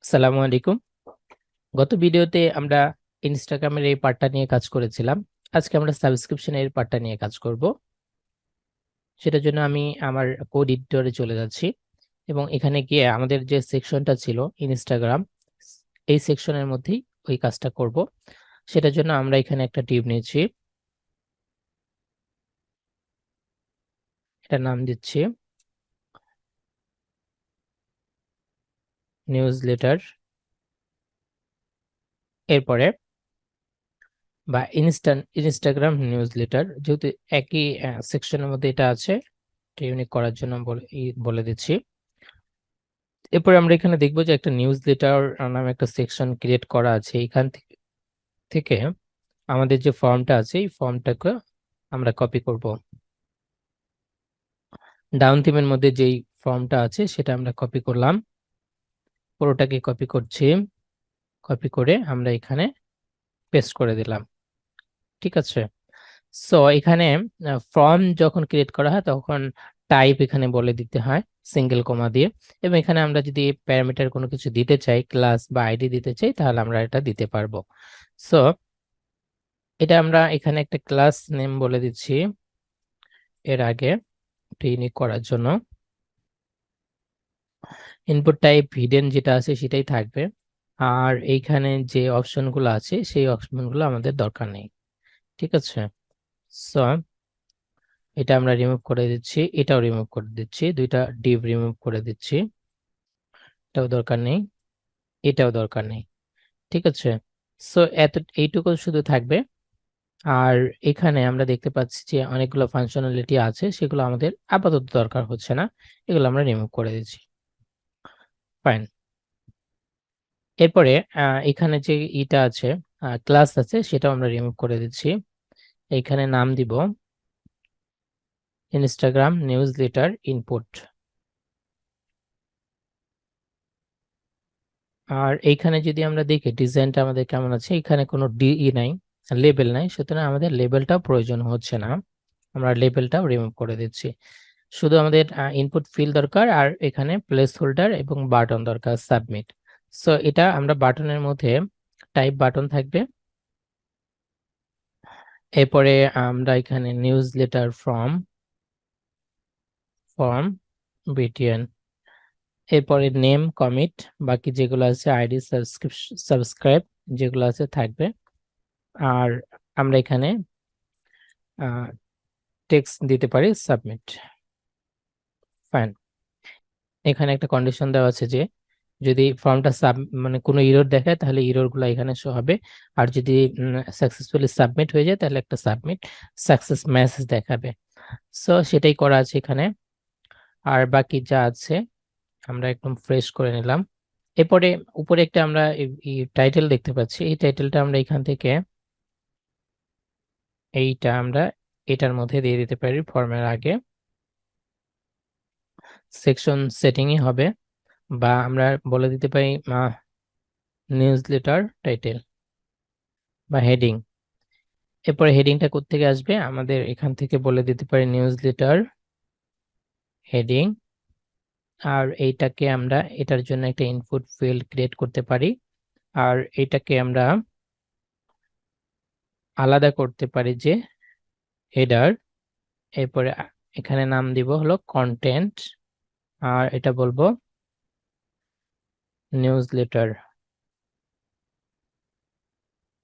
আসসালামু আলাইকুম। গত ভিডিওতে আমরা ইনস্টাগ্রামের এই পার্টটা নিয়ে কাজ করেছিলাম। আজকে আমরা সাবস্ক্রিপশনের পার্টটা নিয়ে কাজ করব। সেটার জন্য আমি আমার কোড এডিটরে চলে যাচ্ছি এবং এখানে গিয়ে আমাদের যে সেকশনটা ছিল ইনস্টাগ্রাম, এই সেকশনের মধ্যেই ওই কাজটা করব। সেটার জন্য আমরা এখানে একটা টিপ নিয়েছি, এটার নাম দিচ্ছি নিউজ লেটার। এরপরে বা ইনস্টাগ্রাম নিউজ লেটার, যেহেতু একই সেকশনের মধ্যে এটা আছে, এটা ইউনিক করার জন্য বলে দিচ্ছি। এরপরে আমরা এখানে দেখবো যে একটা নিউজ লেটার নামে একটা সেকশন ক্রিয়েট করা আছে। এখান থেকে আমাদের যে ফর্মটা আছে এই ফর্মটাকে আমরা কপি করব। ডাউন থিমের মধ্যে যেই ফর্মটা আছে সেটা আমরা কপি করলাম, পুরোটাকে কপি করছি। কপি করে আমরা এখানে পেস্ট করে দিলাম। ঠিক আছে। সো এখানে ফর্ম যখন ক্রিয়েট করা হয় তখন টাইপ এখানে বলে দিতে হয় সিঙ্গেল কমা দিয়ে, এবং এখানে আমরা যদি প্যারামিটার কোনো কিছু দিতে চাই, ক্লাস বা আইডি দিতে চাই, তাহলে আমরা এটা দিতে পারবো। সো এটা আমরা এখানে একটা ক্লাস নেম বলে দিচ্ছি এর আগে ইউনিক করার জন্য। ইনপুট টাইপ হিডেন যেটা আছে সেটাই থাকবে, আর এইখানে যে অপশনগুলো আছে সেই অপশনগুলো আমাদের দরকার নেই। ঠিক আছে। সো এটা আমরা রিমুভ করে দিচ্ছি, এটাও রিমুভ করে দিচ্ছি, দুইটা ডিভ রিমুভ করে দিচ্ছি, এটাও দরকার নেই, এটাও দরকার নেই। ঠিক আছে। সো এইটুকু শুধু থাকবে। আর এখানে আমরা দেখতে পাচ্ছি যে অনেকগুলো ফাংশনালিটি আছে, সেগুলো আমাদের আপাতত দরকার হচ্ছে না, এগুলো আমরা রিমুভ করে দিচ্ছি। ফাইন। এরপরে এখানে যে ইটা আছে, ক্লাস আছে, সেটাও আমরা রিমুভ করে দিচ্ছি। এখানে নাম দিব ইনস্টাগ্রাম নিউজ লেটার ইনপুট। আর এইখানে যদি আমরা দেখি ডিজাইনটা আমাদের কেমন আছে, এখানে কোনো ডিই নাই, লেবেল নাই, সুতরাং আমাদের লেবেলটাও প্রয়োজন হচ্ছে না, আমরা লেবেলটাও রিমুভ করে দিচ্ছি। শুধু আমাদের ইনপুট ফিল দরকার, আর এখানে প্লেস হোল্ডার এবং বাটন দরকার, সাবমিট। সো এটা আমরা বাটনের মধ্যে টাইপ বাটন থাকবে। এরপরে আমরা এখানে নিউজ লেটার ফর্ম বিটিএন, এরপরে নেম কমিট, বাকি যেগুলো আছে আইডি সাবস্ক্রাইব যেগুলো আছে থাকবে। আর আমরা এখানে টেক্সট দিতে পারি সাবমিট। ফাইন। এখানে একটা কন্ডিশন দেওয়া আছে যে যদি ফর্মটা মানে কোনো ইরর দেখায় তাহলে ইরর গুলো এখানে শো হবে, আর যদি সাকসেসফুলি সাবমিট হয়ে যায় তাহলে একটা সাবমিট সাকসেস মেসেজ দেখাবে। সো সেটাই করা আছে এখানে। আর বাকি যা আছে আমরা একদম ফ্রেশ করে নিলাম। এরপরে উপরে একটা আমরা টাইটেল দেখতে পাচ্ছি, এই টাইটেলটা আমরা এখান থেকে এইটা আমরা এটার মধ্যে দিয়ে দিতে পারি ফর্মের আগে, সেকশন সেটিংই হবে, বা আমরা বলে দিতে পারি নিউজ লেটার টাইটেল বা হেডিং। এরপরে হেডিংটা কোত্থেকে আসবে, আমাদের এখান থেকে বলে দিতে পারি নিউজ লেটার হেডিং। আর এইটাকে আমরা এটার জন্য একটা ইনপুট ফিল্ড ক্রিয়েট করতে পারি, আর এটাকে আমরা আলাদা করতে পারি যে হেডার। এরপরে এখানে নাম দিব হলো কন্টেন্ট, আর এটা বলবো নিউজ লেটার।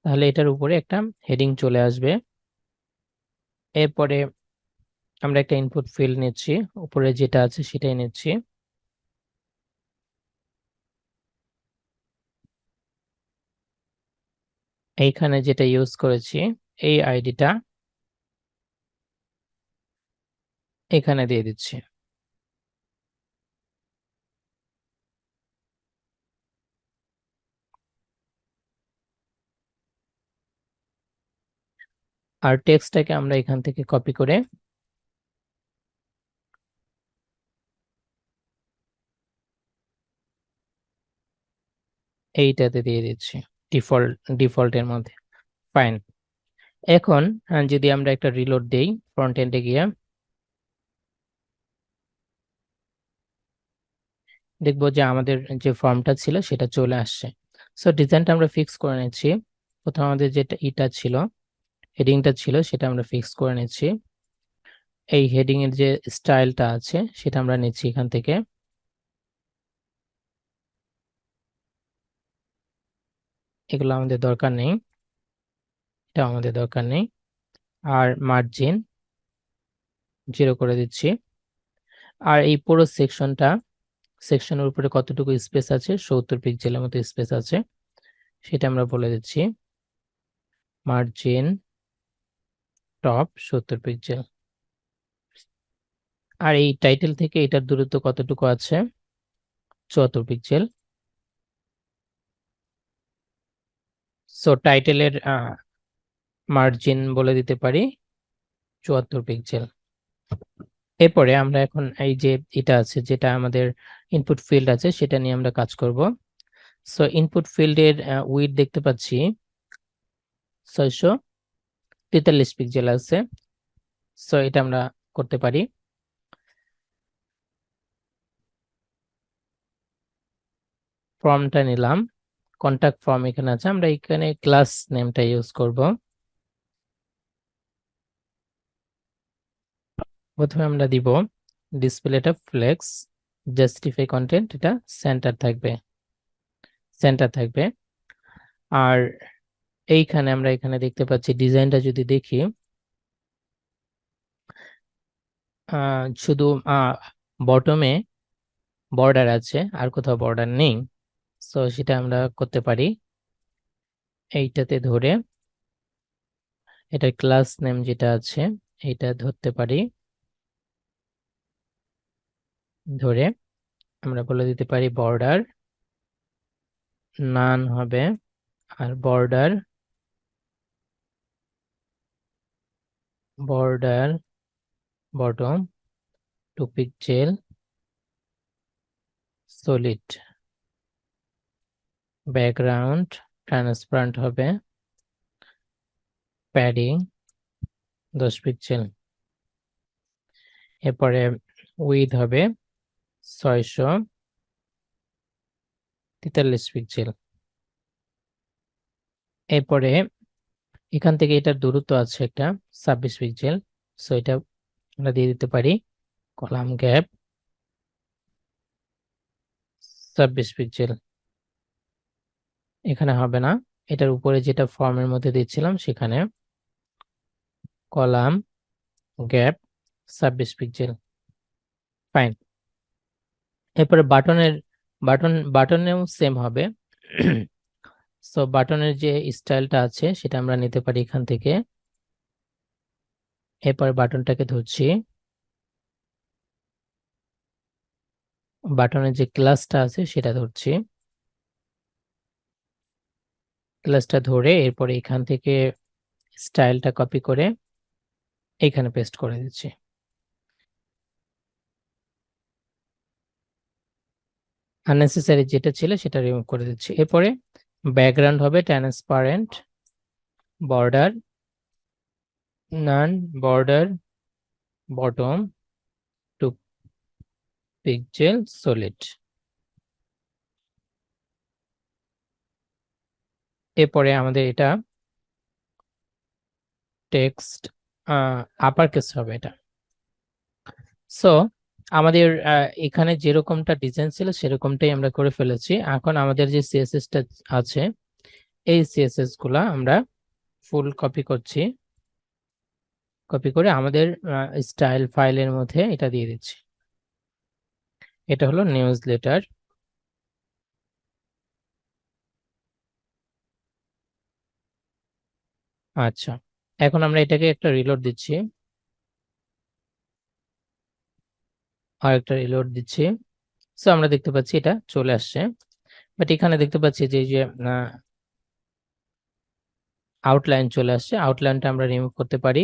তাহলে এটার উপরে একটা হেডিং চলে আসবে। এরপরে আমরা একটা ইনপুট ফিল্ড নিচ্ছি, উপরে যেটা আছে সেটাই নিচ্ছি। এইখানে যেটা ইউজ করেছি এই আইডিটা এখানে দিয়ে দিচ্ছি। আর টেক্সটটাকে আমরা এখান থেকে কপি করে এইটাতে দিয়ে দিচ্ছি ডিফল্টের মধ্যে। ফাইন। এখন যদি আমরা একটা রিলোড দেই ফ্রন্ট এন্ডে গিয়ে, দেখবো যে আমাদের যে ফর্মটা ছিল সেটা চলে আসছে। সো ডিজাইনটা আমরা ফিক্স করে নিচ্ছি। প্রথমে আমাদের যেটা ছিল, হেডিংটা ছিল, সেটা আমরা ফিক্স করে নিচ্ছি। এই হেডিং এর যে স্টাইলটা আছে সেটা আমরা নিচ্ছি এখান থেকে। এগুলো আমাদের দরকার নেই, এটা আমাদের দরকার নেই। আর মার্জিন 0 করে দিচ্ছি। আর এই পুরো সেকশনের উপরে কতটুকু স্পেস আছে, 70 পিক্সেলের মতো স্পেস আছে, সেটা আমরা বলে দিচ্ছি। Margin top 70 pixel. আর এই টাইটেল থেকে এটার দূরত্ব কতটুকু আছে, 74 পিক্সেল। সো টাইটেলের মার্জিন বলে দিতে পারি 74 পিক্সেল। এরপরে আমরা এখন এই যে এটা আছে, যেটা আমাদের ইনপুট ফিল্ড আছে, সেটা নিয়ে আমরা কাজ করব। সো ইনপুট ফিল্ডের উইডথ দেখতে পাচ্ছি 643 পিক্সেল আছে। সো এটা আমরা করতে পারি। ফর্মটা নিলাম, কন্টাক্ট ফর্ম এখানে আছে, আমরা এখানে ক্লাস নেমটা ইউজ করব। প্রথমে আমরা দিব ডিসপ্লেটা ফ্লেক্স, জাস্টিফাই কন্টেন্ট, এটা সেন্টার থাকবে। আর এইখানে আমরা এখানে দেখতে পাচ্ছি ডিজাইনটা যদি দেখি, শুধু বটমে বর্ডার আছে, আর কোথাও বর্ডার নেই। সো সেটা আমরা করতে পারি এইটাতে ধরে, এটা ক্লাস নেম যেটা আছে এটা ধরতে পারি। ধরে আমরা বলে দিতে পারি বর্ডার নান হবে, আর border bottom 2 pixel solid, background transparent হবে, প্যাডিং 10 পিক্সেল। এরপরে উইথ হবে 643 পিক্সেল। এরপরে এখান থেকে এটার দূরত্ব আছে একটা 26 পিক্সেল। সো এটা আমরা দিয়ে দিতে পারি কলাম গ্যাপ 26 পিক্সেল। এখানে হবে না, এটার উপরে যেটা ফর্মের মধ্যে দিচ্ছিলাম সেখানে কলাম গ্যাপ 26 পিক্সেল। ফাইন। এরপরে বাটনেও সেম হবে। সো বাটনের যে স্টাইলটা আছে সেটা আমরা নিতে পারি এখান থেকে। এরপরে বাটনটাকে ধরছি, বাটনের যে ক্লাসটা আছে সেটা ধরছি, ক্লাসটা ধরে এরপরে এখান থেকে স্টাইলটা কপি করে এখানে পেস্ট করে দিচ্ছি। আননেসেসারি যেটা ছিল সেটা রিমুভ করে দিচ্ছি। এরপরে ব্যাকগ্রাউন্ড হবে ট্রান্সপারেন্ট, বর্ডার নান, বর্ডার বটম 2 পিক্সেল সলিড। এরপরে আমাদের এটা টেক্সট আপার কেস হবে এটা। সো আমাদের এখানে যেরকমটা ডিজাইন ছিল সেরকমটাই আমরা করে ফেলেছি। এখন আমাদের যে সিএসএসটা আছে, এই সিএসএস গুলা আমরা ফুল কপি করছি, কপি করে আমাদের স্টাইল ফাইলের মধ্যে এটা দিয়ে দিচ্ছি। এটা হলো নিউজ লেটার। আচ্ছা, এখন আমরা এটাকে একটা রিলোড দিচ্ছি, আর একটা রিলোড দিচ্ছি। সো আমরা দেখতে পাচ্ছি এটা চলে আসছে। বাট এখানে দেখতে পাচ্ছি যে এই যে আউটলাইন চলে আসছে, আউটলাইনটা আমরা রিমুভ করতে পারি।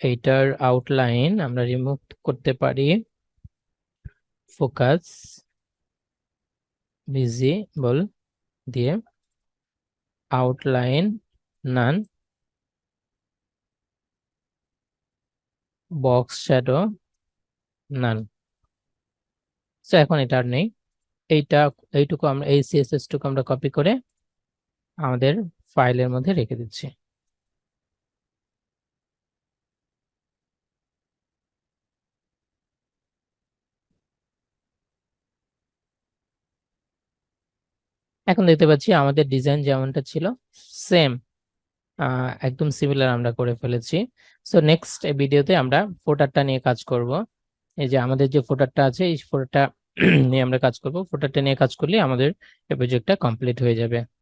এইটার আউটলাইন আমরা রিমুভ করতে পারি ফোকাস ভিজিবল দিয়ে, আউটলাইন নান, বক্স শ্যাডো নান। সো এখন এটা আর নেই। এইটা এইটুকু আমরা এই সিএসএস টুকু আমরা কপি করে আমাদের ফাইলের মধ্যে রেখে দিচ্ছি। এখন দেখতে পাচ্ছি আমাদের ডিজাইন যেমনটা ছিল সেম, একদম সিমিলার আমরা করে ফেলেছি। সো নেক্সট ভিডিওতে আমরা ফোল্ডারটা নিয়ে কাজ করব। এই যে আমাদের যে ফোল্ডারটা আছে এই ফোল্ডারটা নিয়ে আমরা কাজ করব। ফোল্ডারটা নিয়ে কাজ করলে আমাদের এই প্রজেক্টটা কমপ্লিট হয়ে যাবে।